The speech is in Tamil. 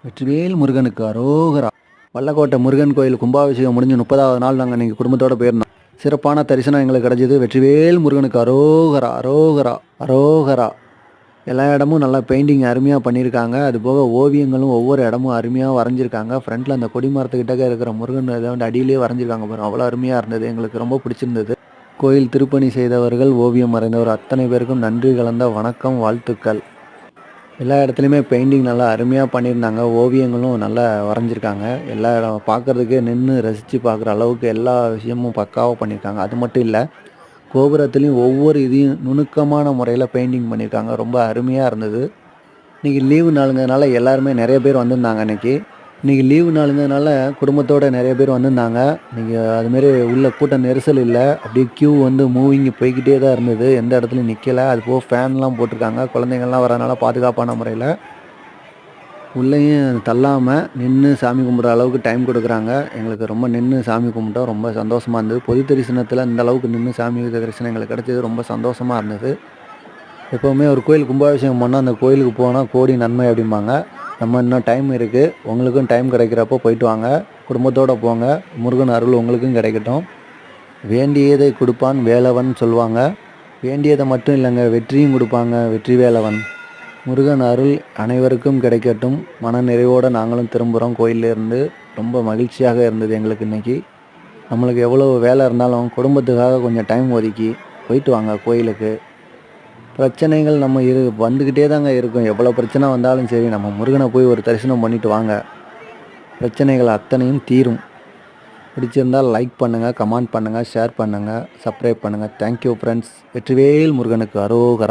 வெற்றிவேல் முருகனுக்கு அரோகரா. வல்லக்கோட்டை முருகன் கோயில் கும்பாபிஷேகம் முடிஞ்சு 30வது நாள் நாங்கள் இன்றைக்கி குடும்பத்தோடு போயிருந்தோம். சிறப்பான தரிசனம் எங்களுக்கு கிடச்சிது. வெற்றிவேல் முருகனுக்கு அரோகரா அரோகரா அரோகரா. எல்லா இடமும் நல்லா பெயிண்டிங் அருமையாக பண்ணியிருக்காங்க. அதுபோக ஓவியங்களும் ஒவ்வொரு இடமும் அருமையாக வரைஞ்சிருக்காங்க. ஃப்ரண்ட்டில் அந்த கொடி மரத்துக்கிட்டக்க இருக்கிற முருகன் இதை வந்து அடியிலே வரைஞ்சிருக்காங்க பாருங்கள், அவ்வளோ அருமையாக இருந்தது. எங்களுக்கு ரொம்ப பிடிச்சிருந்தது. கோயில் திருப்பணி செய்தவர்கள், ஓவியம் வரைந்தவர் அத்தனை பேருக்கும் நன்றி கலந்த வணக்கம், வாழ்த்துக்கள். எல்லா இடத்துலையுமே பெயிண்டிங் நல்லா அருமையாக பண்ணியிருந்தாங்க. ஓவியங்களும் நல்லா வரைஞ்சிருக்காங்க. எல்லா இடம் பார்க்குறதுக்கே நின்று ரசித்து பார்க்குற அளவுக்கு எல்லா விஷயமும் பக்காவாக பண்ணியிருக்காங்க. அது மட்டும் இல்லை, கோபுரத்துலேயும் ஒவ்வொரு இதையும் நுணுக்கமான முறையில் பெயிண்டிங் பண்ணியிருக்காங்க. ரொம்ப அருமையாக இருந்தது. இன்றைக்கி லீவு நாளுங்கிறதுனால எல்லாருமே நிறைய பேர் வந்திருந்தாங்க. இன்றைக்கி லீவு நாளுங்கிறதுனால குடும்பத்தோடு நிறைய பேர் வந்திருந்தாங்க. இன்றைக்கி அதுமாரி உள்ள கூட்டம் நெரிசல் இல்லை. அப்படியே க்யூ வந்து மூவிங் போய்கிட்டே தான் இருந்தது. எந்த இடத்துலையும் நிற்கலை. அதுபோக ஃபேன்லாம் போட்டிருக்காங்க. குழந்தைங்கள்லாம் வரனால பாதுகாப்பான முறையில் உள்ளேயும் தள்ளாமல் நின்று சாமி கும்பிட்ற அளவுக்கு டைம் கொடுக்குறாங்க. எங்களுக்கு ரொம்ப நின்று சாமி கும்பிட்டோம். ரொம்ப சந்தோஷமாக இருந்தது. பொது தரிசனத்தில் இந்த அளவுக்கு நின்று சாமி தரிசனம் எங்களுக்கு கிடச்சது. ரொம்ப சந்தோஷமாக இருந்தது. எப்போவுமே ஒரு கோயில் கும்பாபிஷேகம் பண்ணால் அந்த கோயிலுக்கு போனால் கோடி நன்மை அப்படிம்பாங்க. நம்ம இன்னும் டைம் இருக்குது. உங்களுக்கும் டைம் கிடைக்கிறப்போ போயிட்டு வாங்க. குடும்பத்தோடு போங்க. முருகன் அருள் உங்களுக்கும் கிடைக்கட்டும். வேண்டியதை கொடுப்பான் வேலவன் சொல்லுவாங்க. வேண்டியதை மட்டும் இல்லைங்க, வெற்றியும் கொடுப்பாங்க வெற்றி வேலவன். முருகன் அருள் அனைவருக்கும் கிடைக்கட்டும். மன நிறைவோடு நாங்களும் திரும்புகிறோம் கோயிலேருந்து. ரொம்ப மகிழ்ச்சியாக இருந்தது எங்களுக்கு இன்றைக்கி. நம்மளுக்கு எவ்வளோ வேலை இருந்தாலும் குடும்பத்துக்காக கொஞ்சம் டைம் ஒதுக்கி போயிட்டு வாங்க கோயிலுக்கு. பிரச்சனைகள் நம்ம வந்துக்கிட்டே தாங்க இருக்கும். எவ்வளோ பிரச்சனை வந்தாலும் சரி, நம்ம முருகனை போய் ஒரு தரிசனம் பண்ணிவிட்டு வாங்க. பிரச்சனைகள் அத்தனையும் தீரும். பிடிச்சிருந்தால் லைக் பண்ணுங்கள், கமெண்ட் பண்ணுங்கள், ஷேர் பண்ணுங்கள், சப்ஸ்கிரைப் பண்ணுங்கள். Thank you friends. வெற்றிவேல் முருகனுக்கு அரோகரா.